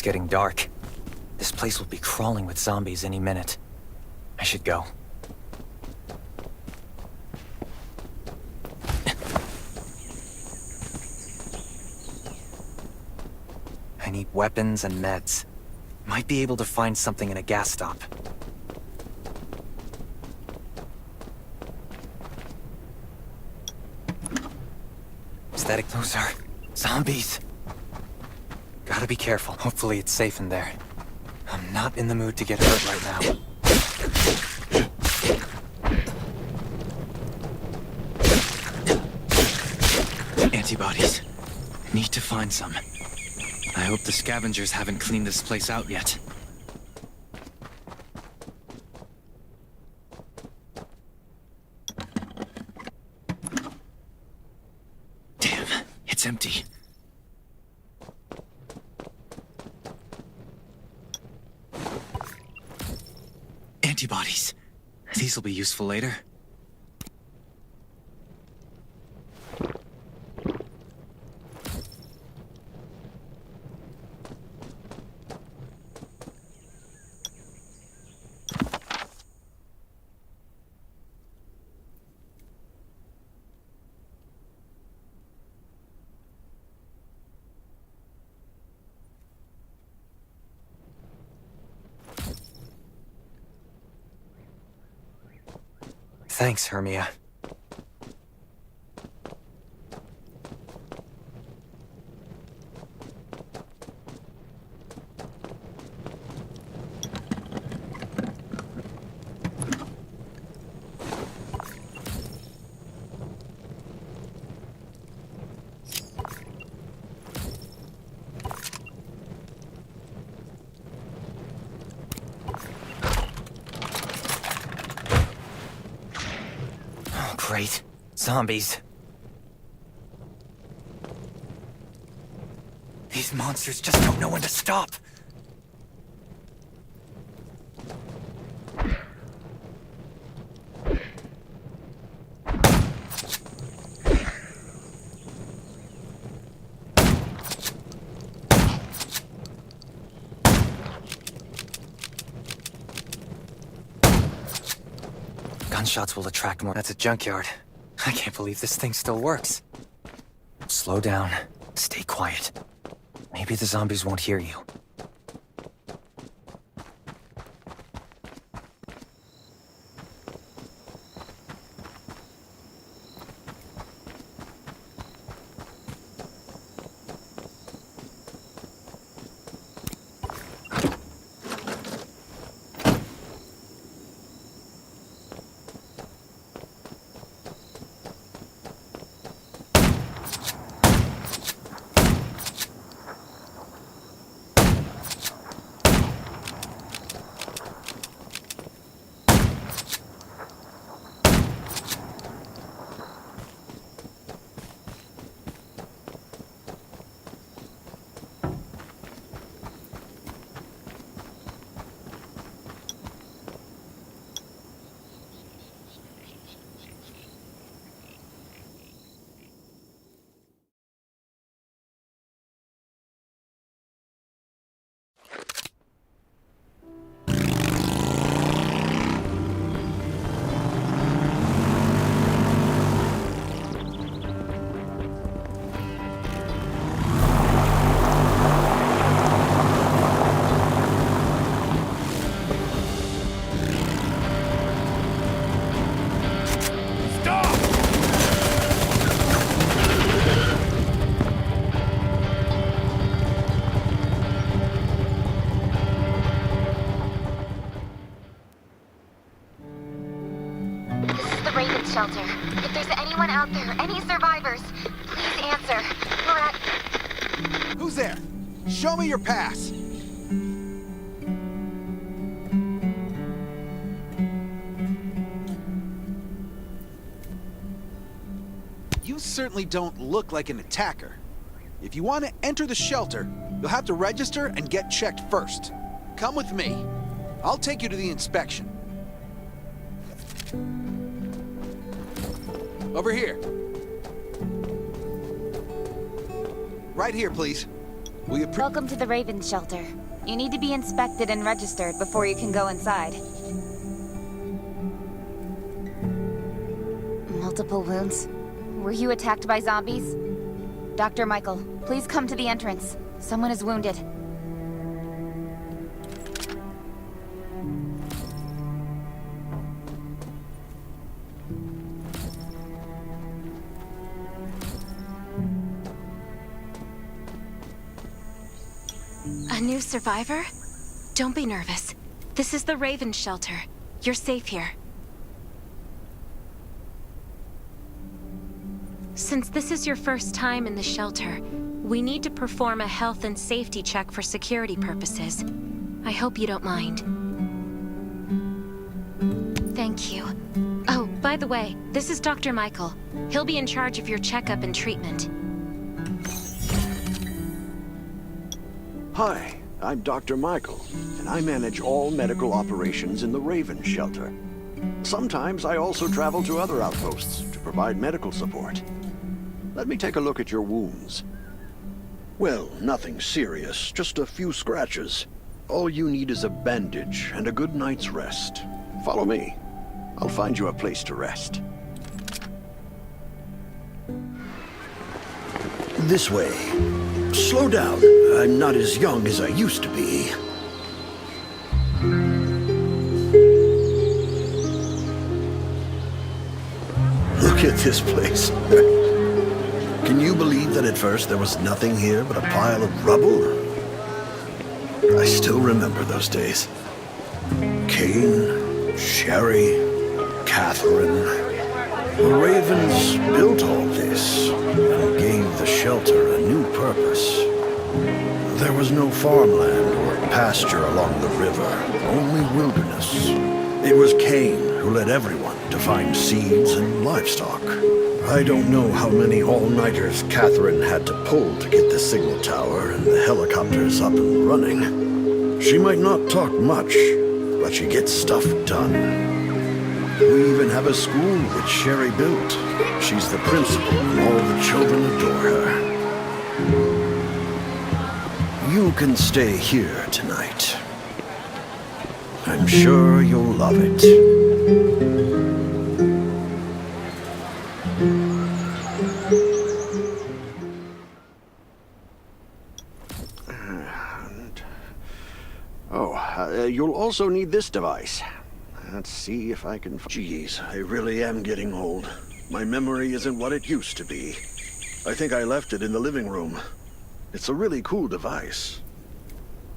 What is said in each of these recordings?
getting dark. This place will be crawling with zombies any minute. I should go. I need weapons and meds. Might be able to find something in a gas stop. Aesthetic, those are zombies. Gotta be careful. Hopefully it's safe in there. I'm not in the mood to get hurt right now. Antibodies. Need to find some. I hope the scavengers haven't cleaned this place out yet. Damn, it's empty. Antibodies. These will be useful later. Thanks, Hermia. Great. Zombies. These monsters just don't know when to stop. Gunshots will attract more. That's a junkyard. I can't believe this thing still works. Slow down. Stay quiet. Maybe the zombies won't hear you. Shelter. If there's anyone out there, any survivors, please answer. We're at... Who's there? Show me your pass. You certainly don't look like an attacker. If you want to enter the shelter, you'll have to register and get checked first. Come with me. I'll take you to the inspection. Over here. Right here, please. Welcome to the Raven Shelter. You need to be inspected and registered before you can go inside. Multiple wounds? Were you attacked by zombies? Dr. Michael, please come to the entrance. Someone is wounded. A new survivor? Don't be nervous. This is the Raven Shelter. You're safe here. Since this is your first time in the shelter, we need to perform a health and safety check for security purposes. I hope you don't mind. Thank you. Oh, by the way, this is Dr. Michael. He'll be in charge of your checkup and treatment. Hi, I'm Dr. Michael, and I manage all medical operations in the Raven Shelter. Sometimes I also travel to other outposts to provide medical support. Let me take a look at your wounds. Well, nothing serious, just a few scratches. All you need is a bandage and a good night's rest. Follow me. I'll find you a place to rest. This way. Slow down. I'm not as young as I used to be. Look at this place. Can you believe that at first there was nothing here but a pile of rubble? I still remember those days. Kane, Sherry, Catherine. The Ravens built all this and gave the shelter a new purpose. There was no farmland or pasture along the river, only wilderness. It was Kane who led everyone to find seeds and livestock. I don't know how many all-nighters Catherine had to pull to get the signal tower and the helicopters up and running. She might not talk much, but she gets stuff done. We even have a school which Sherry built. She's the principal, and all the children adore her. You can stay here tonight. I'm sure you'll love it. You'll also need this device. Let's see if I can... Jeez, I really am getting old. My memory isn't what it used to be. I think I left it in the living room. It's a really cool device.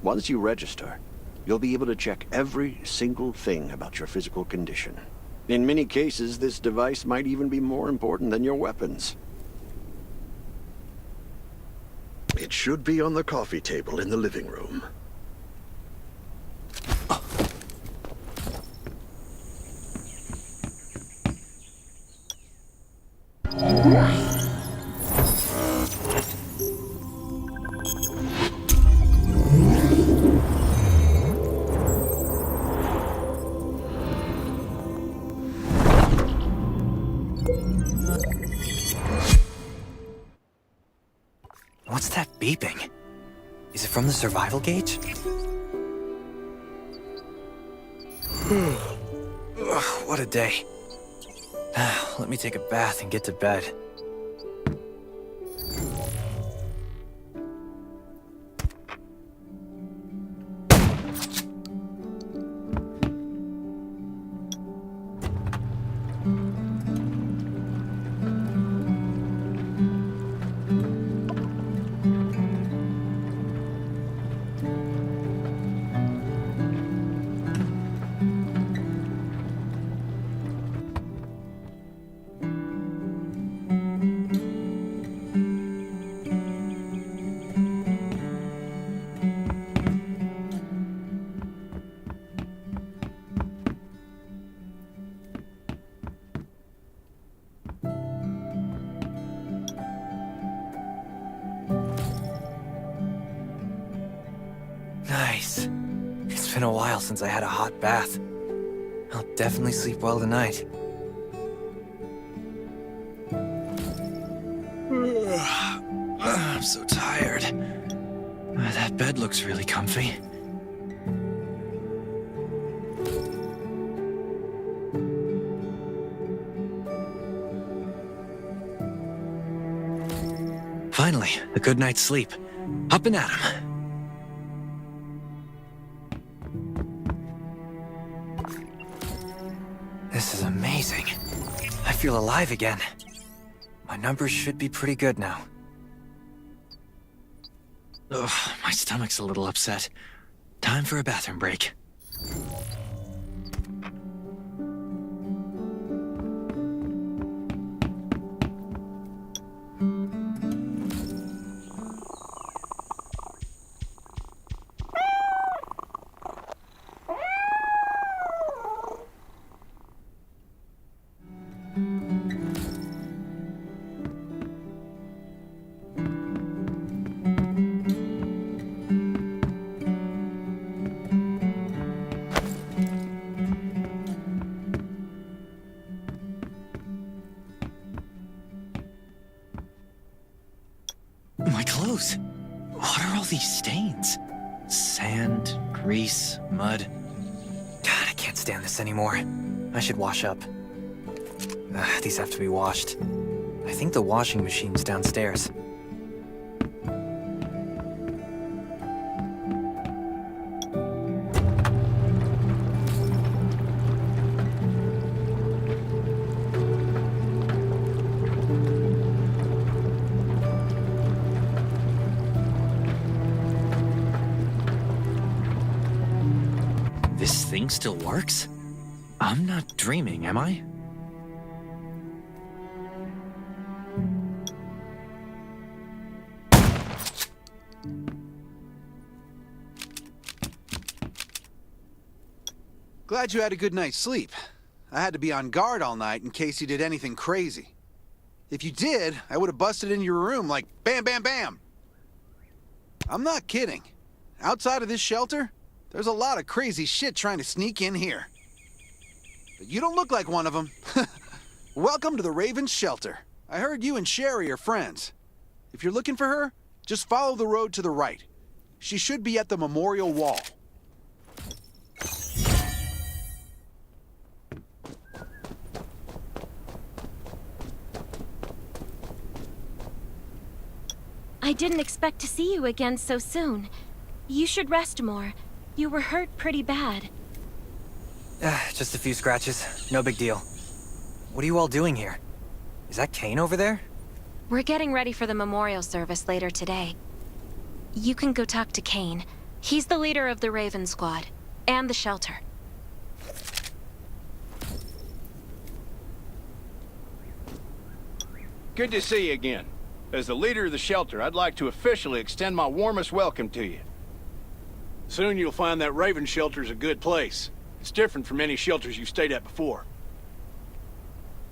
Once you register, you'll be able to check every single thing about your physical condition. In many cases, this device might even be more important than your weapons. It should be on the coffee table in the living room. What's that beeping? Is it from the survival gauge? Ugh, what a day. Let me take a bath and get to bed. Nice. It's been a while since I had a hot bath. I'll definitely sleep well tonight. I'm so tired. That bed looks really comfy. Finally, a good night's sleep. Up and at 'em. This is amazing. I feel alive again. My numbers should be pretty good now. Ugh, my stomach's a little upset. Time for a bathroom break. My clothes. What are all these stains? Sand, grease, mud. God, I can't stand this anymore. I should wash up. These have to be washed. I think the washing machine's downstairs. This thing still works? I'm not dreaming, am I? Glad you had a good night's sleep. I had to be on guard all night in case you did anything crazy. If you did, I would have busted in your room like bam, bam, bam. I'm not kidding. Outside of this shelter, there's a lot of crazy shit trying to sneak in here. But you don't look like one of them. Welcome to the Raven's shelter. I heard you and Sherry are friends. If you're looking for her, just follow the road to the right. She should be at the memorial wall. I didn't expect to see you again so soon. You should rest more. You were hurt pretty bad. Just a few scratches. No big deal. What are you all doing here? Is that Kane over there? We're getting ready for the memorial service later today. You can go talk to Kane. He's the leader of the Raven Squad, and the shelter. Good to see you again. As the leader of the shelter, I'd like to officially extend my warmest welcome to you. Soon you'll find that Raven shelter's a good place. It's different from any shelters you've stayed at before.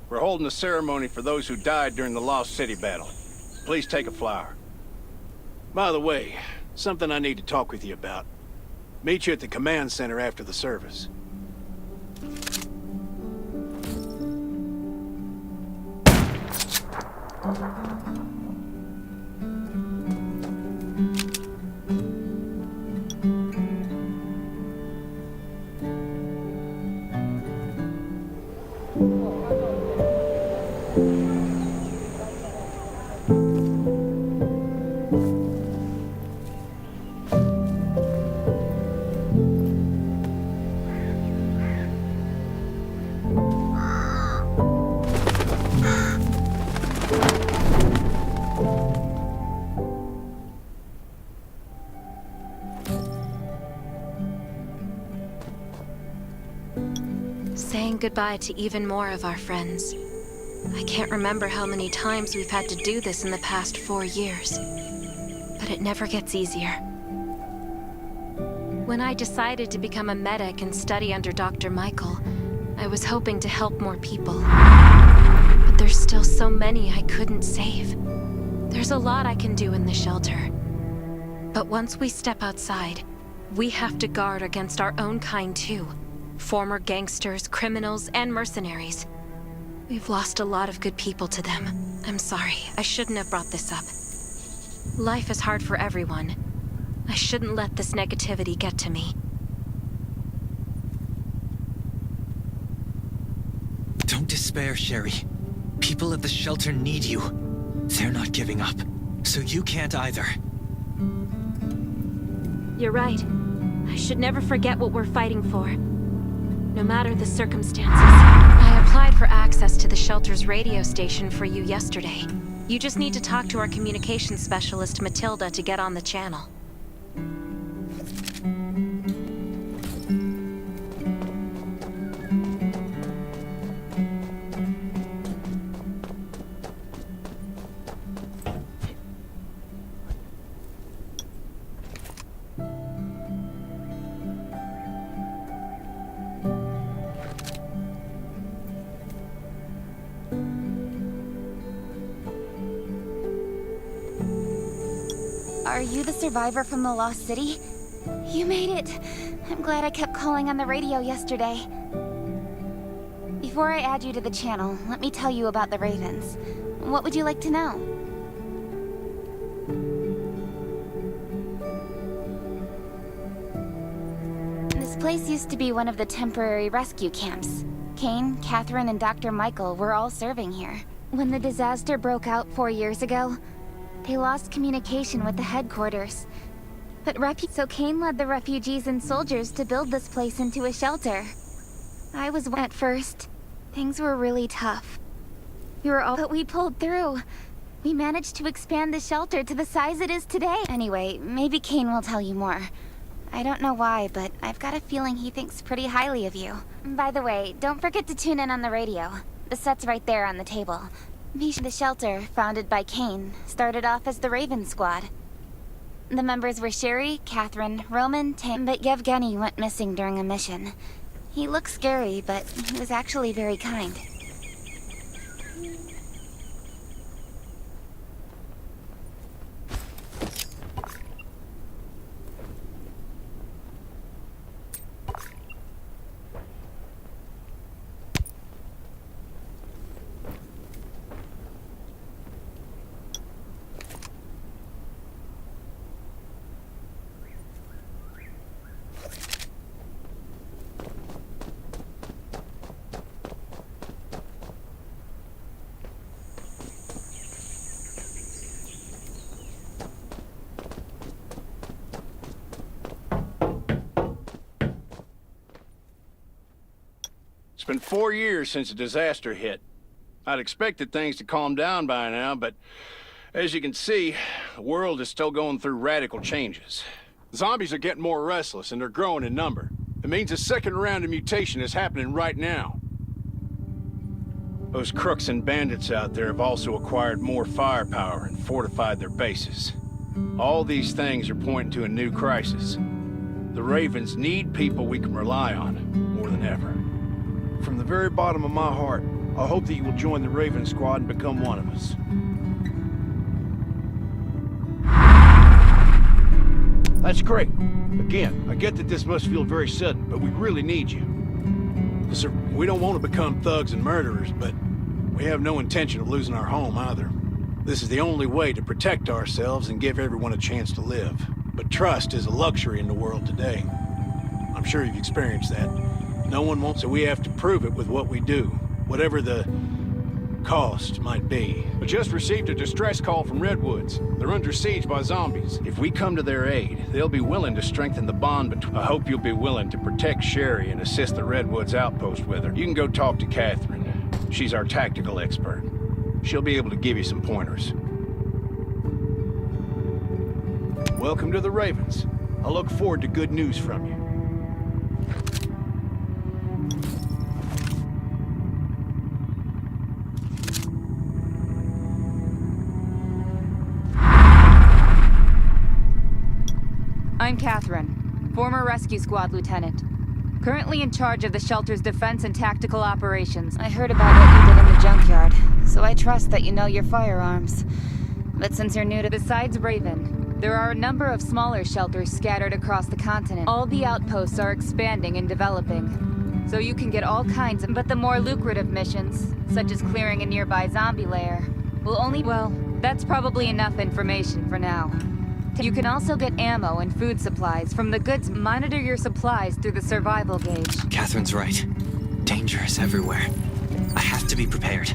We're holding a ceremony for those who died during the Lost City battle. Please take a flower. By the way, something I need to talk with you about. Meet you at the command center after the service. Saying goodbye to even more of our friends. I can't remember how many times we've had to do this in the past 4 years. But it never gets easier. When I decided to become a medic and study under Dr. Michael, I was hoping to help more people. But there's still so many I couldn't save. There's a lot I can do in the shelter. But once we step outside, we have to guard against our own kind too. Former gangsters, criminals, and mercenaries. We've lost a lot of good people to them. I'm sorry, I shouldn't have brought this up. Life is hard for everyone. I shouldn't let this negativity get to me. Don't despair, Sherry. People at the shelter need you. They're not giving up, so you can't either. You're right. I should never forget what we're fighting for. No matter the circumstances. I applied for access to the shelter's radio station for you yesterday. You just need to talk to our communications specialist, Matilda, to get on the channel. Are you the survivor from the Lost City? You made it! I'm glad I kept calling on the radio yesterday. Before I add you to the channel, let me tell you about the Ravens. What would you like to know? This place used to be one of the temporary rescue camps. Kane, Catherine, and Dr. Michael were all serving here. When the disaster broke out 4 years ago, they lost communication with the headquarters. So Kane led the refugees and soldiers to build this place into a shelter. I was at first. Things were really tough. But we pulled through. We managed to expand the shelter to the size it is today. Anyway, maybe Kane will tell you more. I don't know why, but I've got a feeling he thinks pretty highly of you. By the way, don't forget to tune in on the radio. The set's right there on the table. The shelter, founded by Kane, started off as the Raven Squad. The members were Sherry, Catherine, Roman, Tim, but Yevgeny went missing during a mission. He looked scary, but he was actually very kind. It's been 4 years since the disaster hit. I'd expected things to calm down by now, but as you can see, the world is still going through radical changes. Zombies are getting more restless and they're growing in number. It means a second round of mutation is happening right now. Those crooks and bandits out there have also acquired more firepower and fortified their bases. All these things are pointing to a new crisis. The Ravens need people we can rely on more than ever. From the very bottom of my heart, I hope that you will join the Raven Squad and become one of us. That's great. Again, I get that this must feel very sudden, but we really need you. We don't want to become thugs and murderers, but we have no intention of losing our home either. This is the only way to protect ourselves and give everyone a chance to live. But trust is a luxury in the world today. I'm sure you've experienced that. No one wants, so we have to prove it with what we do, whatever the cost might be. We just received a distress call from Redwoods. They're under siege by zombies. If we come to their aid, they'll be willing to strengthen the bond between. I hope you'll be willing to protect Sherry and assist the Redwoods outpost with her. You can go talk to Catherine. She's our tactical expert. She'll be able to give you some pointers. Welcome to the Ravens. I look forward to good news from you. I'm Catherine, former rescue squad lieutenant. Currently in charge of the shelter's defense and tactical operations. I heard about what you did in the junkyard, so I trust that you know your firearms. But since you're new to Besides Raven, there are a number of smaller shelters scattered across the continent. All the outposts are expanding and developing, so you can get all kinds of... But the more lucrative missions, such as clearing a nearby zombie lair, will only... Well, that's probably enough information for now. You can also get ammo and food supplies from the goods. Monitor your supplies through the survival gauge. Catherine's right. Danger is everywhere. I have to be prepared.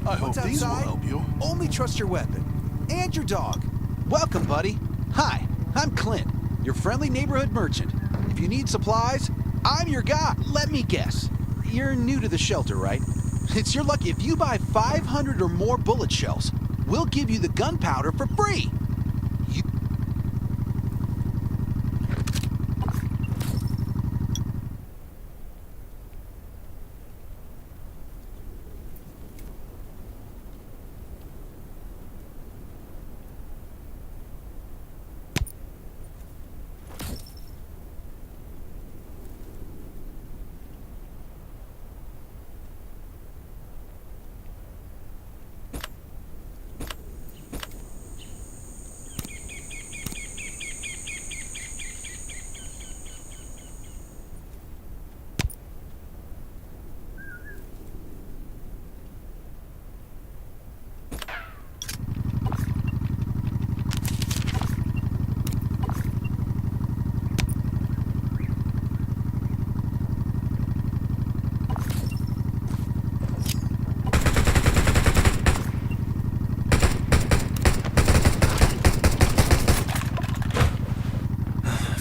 I hope these will help you. Only trust your weapon. And your dog. Welcome, buddy. Hi, I'm Clint, your friendly neighborhood merchant. If you need supplies, I'm your guy. Let me guess. You're new to the shelter, right? It's your lucky. If you buy 500 or more bullet shells, we'll give you the gunpowder for free.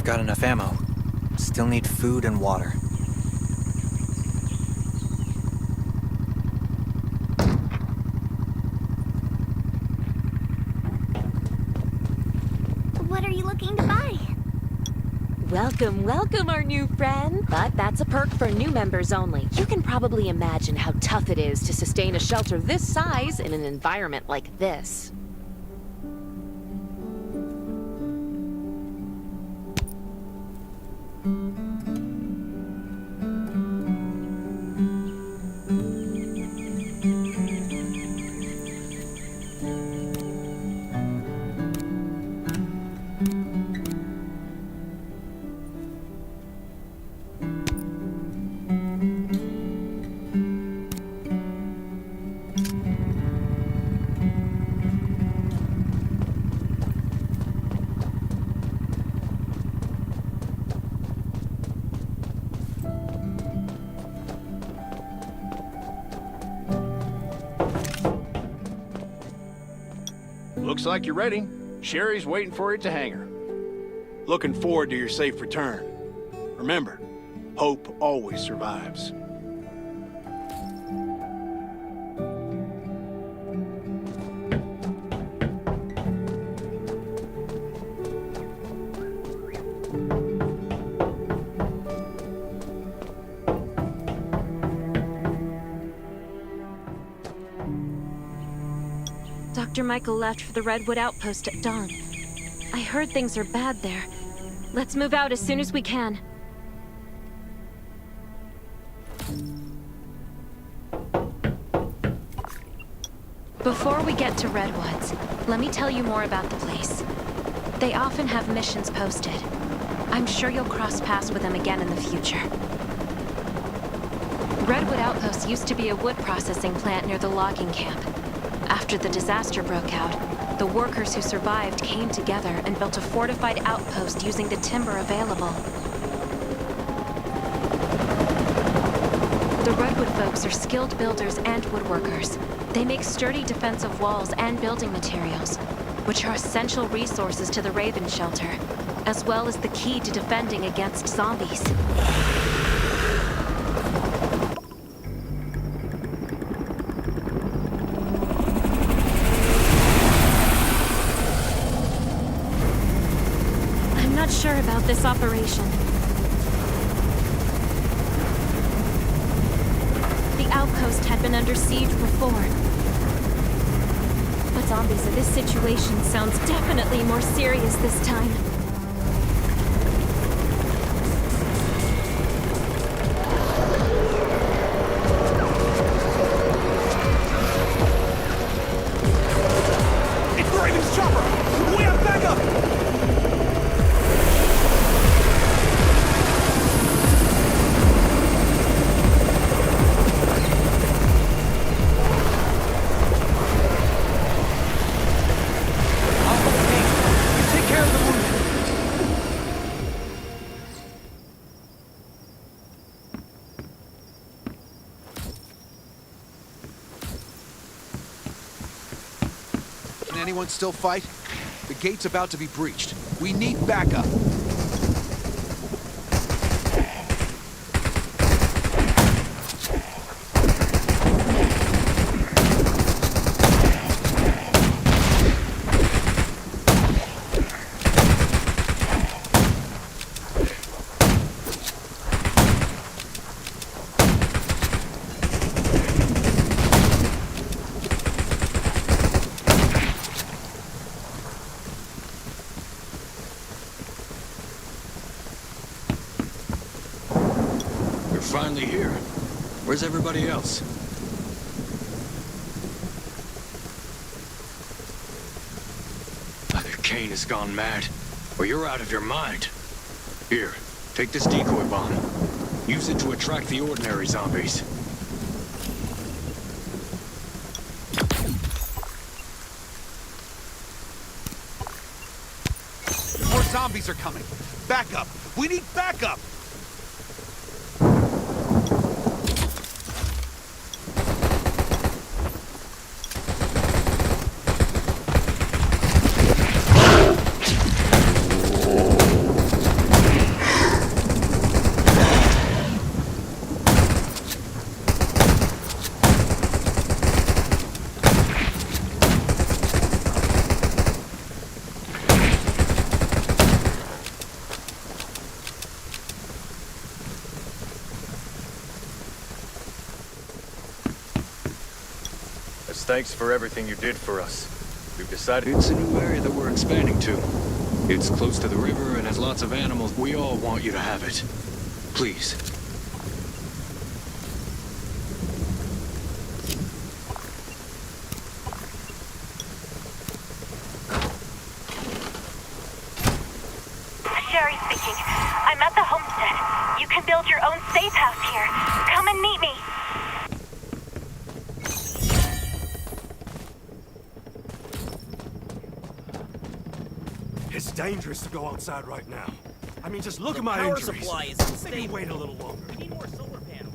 Got enough ammo. Still need food and water. What are you looking to buy? Welcome, welcome, our new friend. But that's a perk for new members only. You can probably imagine how tough it is to sustain a shelter this size in an environment like this. Looks like you're ready. Sherry's waiting for you at the hangar. Looking forward to your safe return. Remember, hope always survives. Dr. Michael left for the Redwood Outpost at dawn. I heard things are bad there. Let's move out as soon as we can. Before we get to Redwoods, let me tell you more about the place. They often have missions posted. I'm sure you'll cross paths with them again in the future. Redwood Outpost used to be a wood processing plant near the logging camp. After the disaster broke out, the workers who survived came together and built a fortified outpost using the timber available. The Redwood folks are skilled builders and woodworkers. They make sturdy defensive walls and building materials, which are essential resources to the Raven Shelter, as well as the key to defending against zombies. sure about this operation. The outpost had been under siege before. But zombies in this situation sounds definitely more serious this time. It's the Raven's chopper! We have backup! Take care of the wounded. Can anyone still fight? The gate's about to be breached. We need backup. You're finally here. Where's everybody else? Either Kane has gone mad, or you're out of your mind. Here, take this decoy bomb. Use it to attract the ordinary zombies. More zombies are coming. Backup! We need backup! As thanks for everything you did for us, we've decided It's a new area that we're expanding to. It's close to the river and has lots of animals. We all want you to have it. Please. Sherry speaking. I'm at the homestead. You can build your own safe house here. Come and meet me. It's dangerous to go outside right now. I mean, just look at my power injuries. supply is Maybe unstable. wait a little longer. We need more solar panels.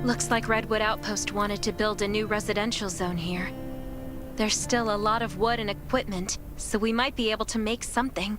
Looks like Redwood Outpost wanted to build a new residential zone here. There's still a lot of wood and equipment, so we might be able to make something.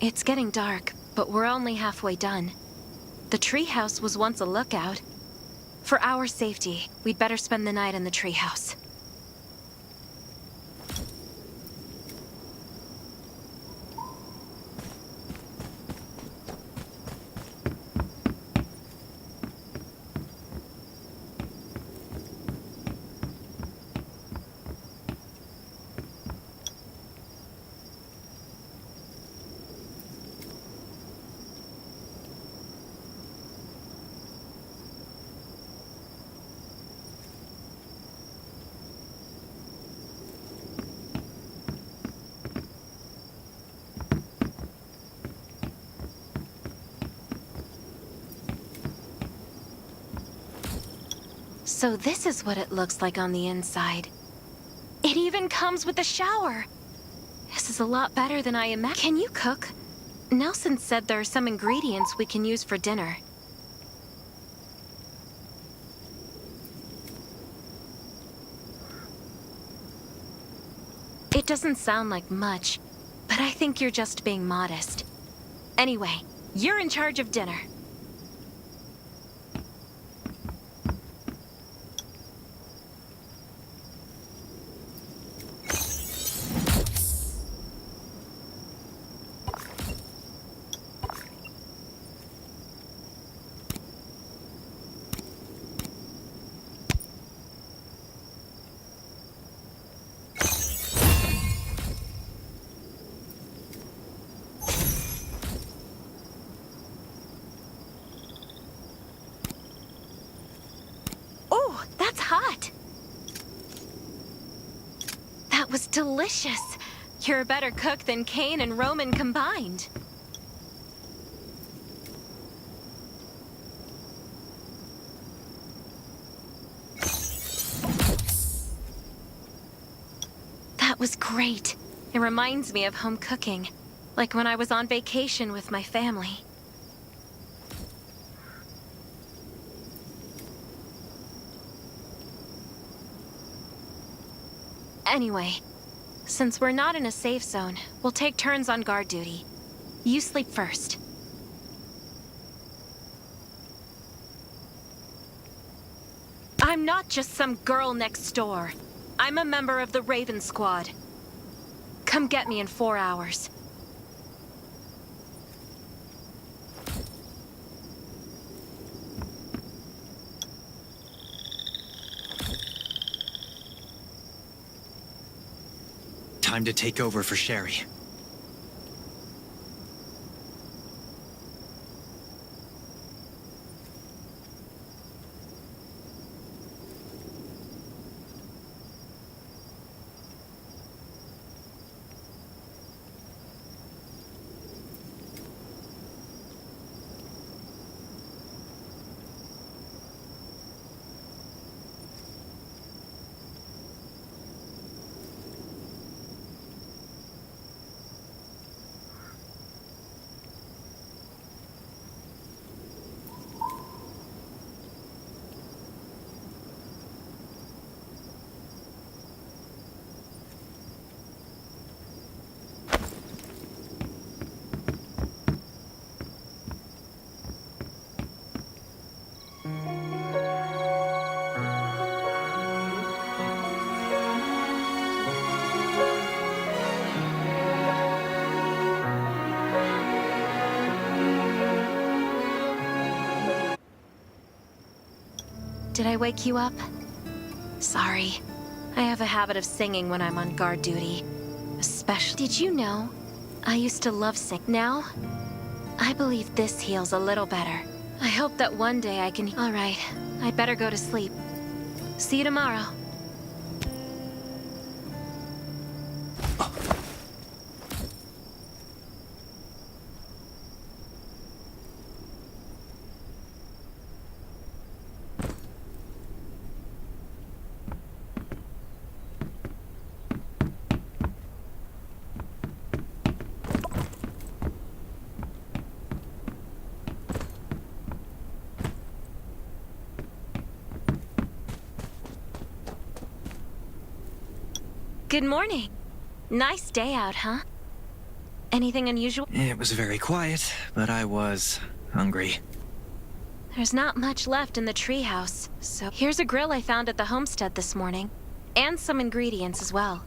It's getting dark, but we're only halfway done. The treehouse was once a lookout. For our safety, we'd better spend the night in the treehouse. So this is what it looks like on the inside. It even comes with a shower! This is a lot better than I imagined. Can you cook? Nelson said there are some ingredients we can use for dinner. It doesn't sound like much, but I think you're just being modest. Anyway, you're in charge of dinner. Oh, that's hot! That was delicious! You're a better cook than Kane and Roman combined. That was great. It reminds me of home cooking, like when I was on vacation with my family. Anyway, since we're not in a safe zone, we'll take turns on guard duty. You sleep first. I'm not just some girl next door. I'm a member of the Raven Squad. Come get me in 4 hours. Time to take over for Sherry. Did I wake you up? Sorry. I have a habit of singing when I'm on guard duty. Especially... Did you know? I used to love singing. Now, I believe this heals a little better. I hope that one day I can... All right, I'd better go to sleep. See you tomorrow. Good morning. Nice day out, huh? Anything unusual? It was very quiet, but I was hungry. There's not much left in the treehouse, so here's a grill I found at the homestead this morning. And some ingredients as well.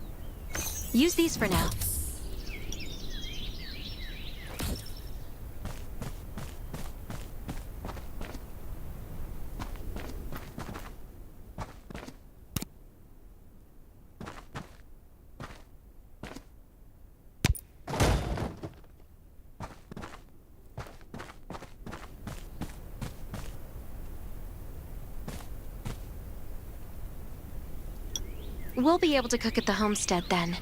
Use these for now. We'll be able to cook at the homestead then.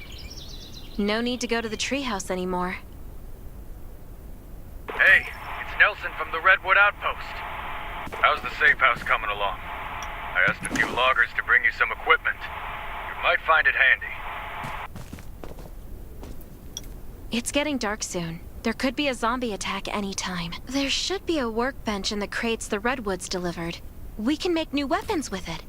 No need to go to the treehouse anymore. Hey, it's Nelson from the Redwood Outpost. How's the safe house coming along? I asked a few loggers to bring you some equipment. You might find it handy. It's getting dark soon. There could be a zombie attack anytime. There should be a workbench in the crates the Redwoods delivered. We can make new weapons with it.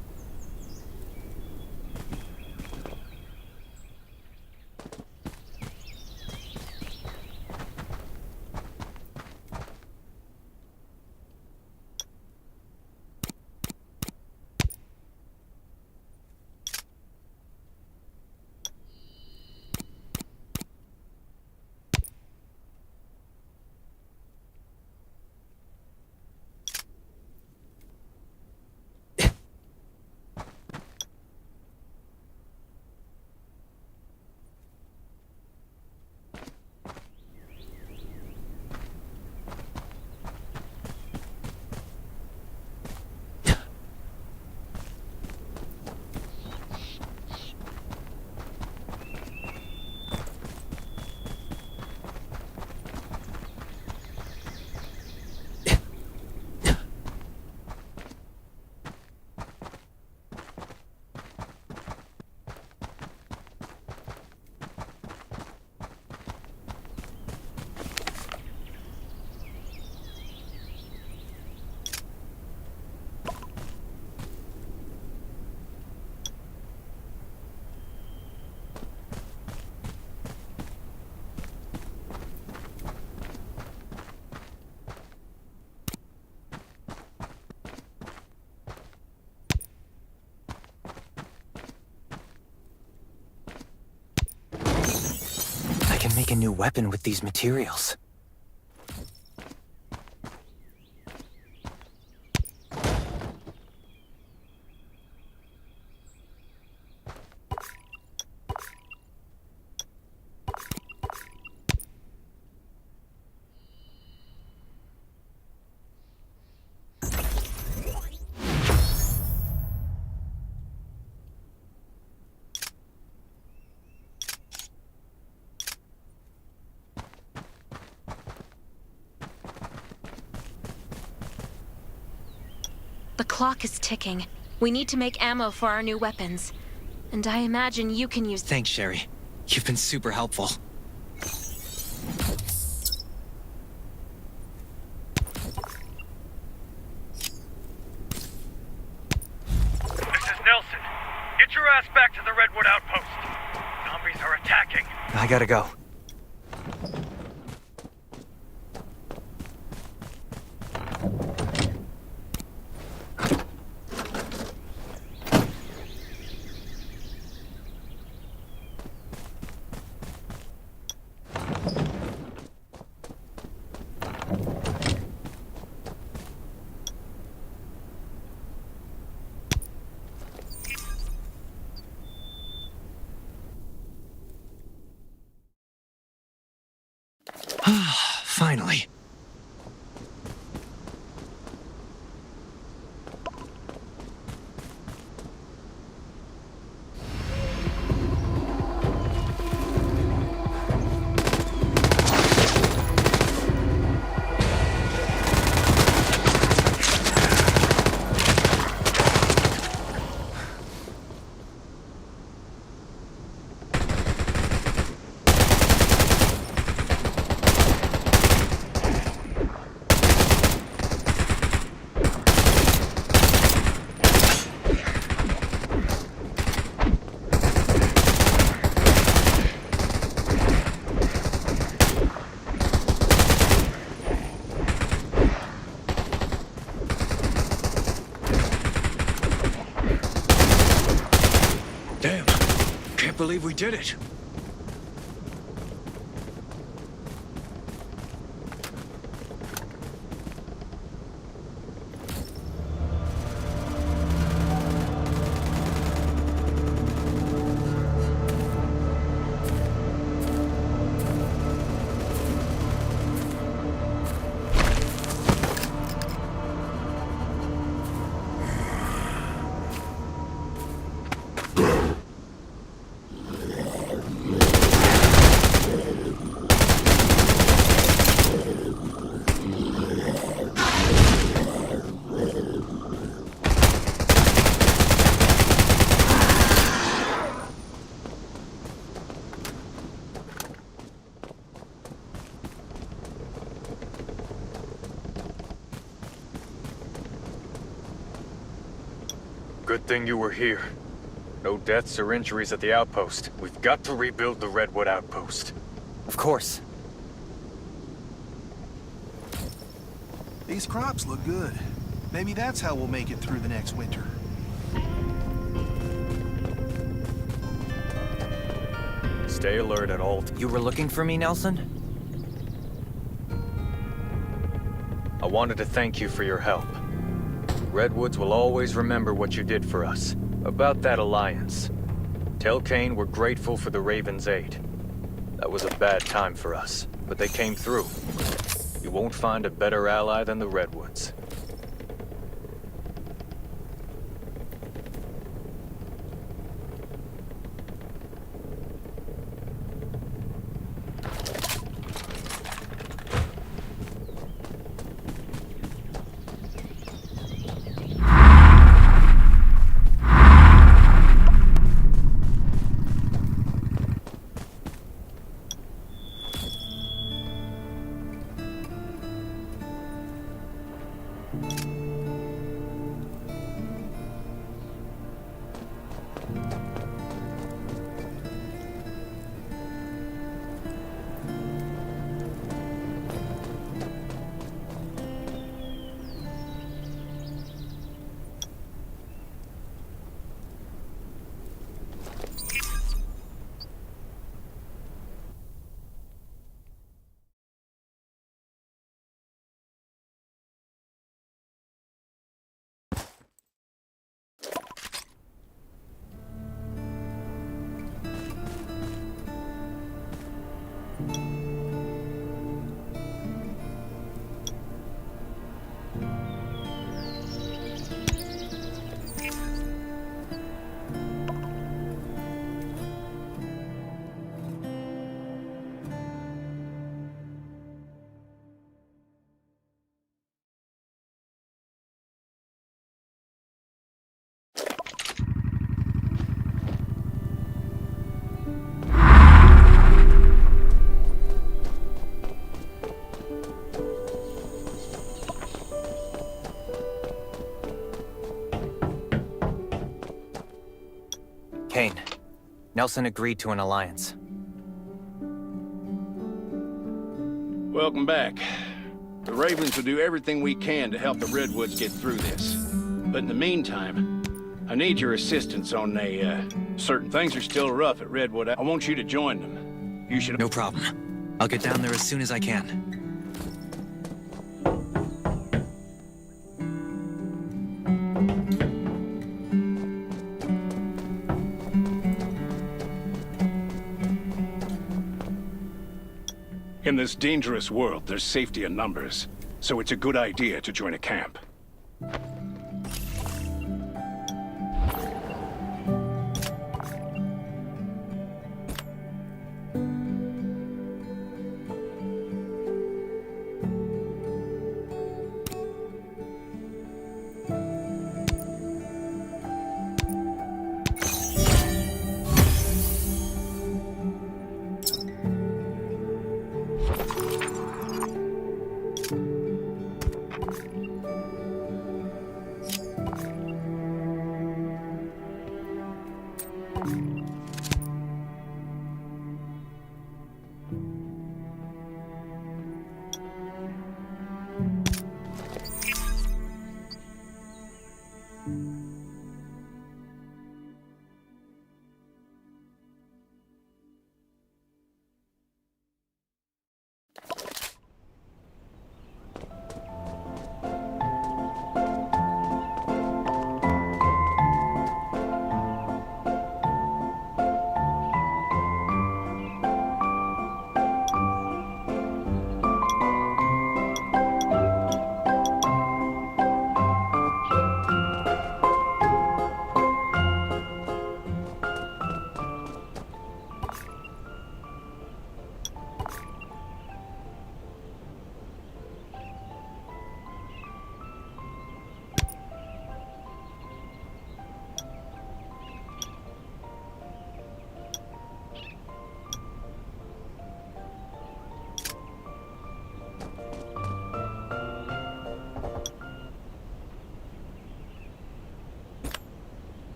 I can make a new weapon with these materials. The clock is ticking. We need to make ammo for our new weapons. And I imagine you can use— Thanks, Sherry. You've been super helpful. This is Nelson. Get your ass back to the Redwood Outpost. Zombies are attacking. I gotta go. Finally. did it! Good thing you were here. No deaths or injuries at the outpost. We've got to rebuild the Redwood outpost. Of course. These crops look good. Maybe that's how we'll make it through the next winter. Stay alert at all. You were looking for me, Nelson? I wanted to thank you for your help. Redwoods will always remember what you did for us. About that alliance. Tell Kane we're grateful for the Raven's aid. That was a bad time for us, but they came through. You won't find a better ally than the Redwoods. Kane, Nelson agreed to an alliance. Welcome back. The Ravens will do everything we can to help the Redwoods get through this. But in the meantime, I need your assistance on certain things are still rough at Redwood. I want you to join them. You should... No problem. I'll get down there as soon as I can. In this dangerous world, there's safety in numbers, so it's a good idea to join a camp.